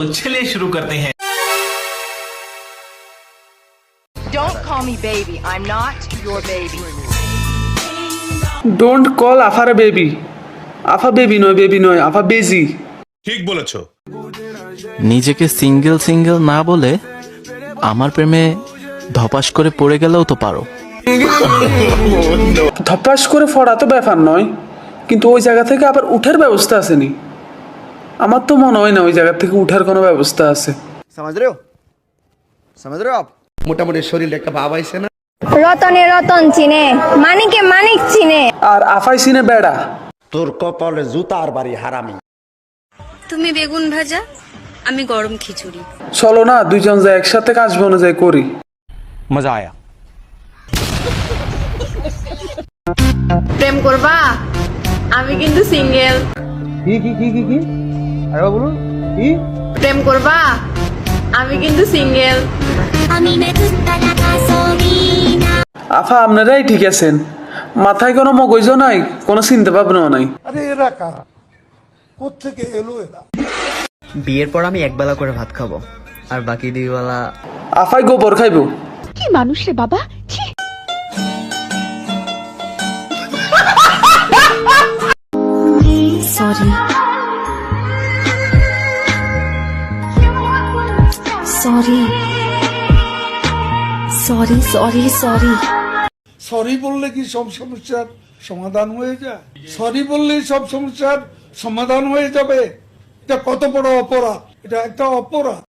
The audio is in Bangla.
तो चलिए शुरू करते हैं। Don't call me baby. I'm not your baby. Don't call আফারে বেবি। আফা বেবি নয় আফা বেজি। ঠিক বলেছো। নিজেকে সিঙ্গেল সিঙ্গেল না বলে আমার প্রেমে ধপাস করে পড়ে গেলেও তো পারো। ধপাস করে পড়া তো ব্যাপার নয়, কিন্তু ওই জায়গা থেকে আবার উঠার ব্যবস্থা আসেনি। আমার তো মনে হয় না ওই জায়গা থেকে উঠার কোনো ব্যবস্থা আছে। समझ रहे हो आप? মোটামুটি শরীরে একটা ভাব আইছে না। রতনে রতন চিনে, মানিকে মানিক চিনে। আর আফাই সিনে বেড়া। তোর কপালে জুতার বাড়ি হারামি। তুমি বেগুন ভাজা, আমি গরম খিচুড়ি। চলো না দুইজন যায় একসাথে কাজ বনে যায় করি। মজা আয়া। প্রেম করবা? আমি কিন্তু সিঙ্গেল। কি আরে বলুন কি? প্রেম করবা? আমি কিন্তু সিঙ্গেল। আফা আপনারাই ঠিক আছেন, মাথায় কোনো মগজ নাই, কোনো চিন্তা ভাবনাও নাই। বিয়ের পর আমি একবেলা করে ভাত খাবো, আর বাকি 2 বেলা আফাই গোবর খাইবো। কি মানুষ রে বাবা। Sorry sorry sorry sorry sorry sorry বললে কি সব সমস্যার সমাধান হয়ে যায়? সরি বললেই সব সমস্যার সমাধান হয়ে যাবে? এটা কত বড় অপরাধ! এটা একটা অপরাধ।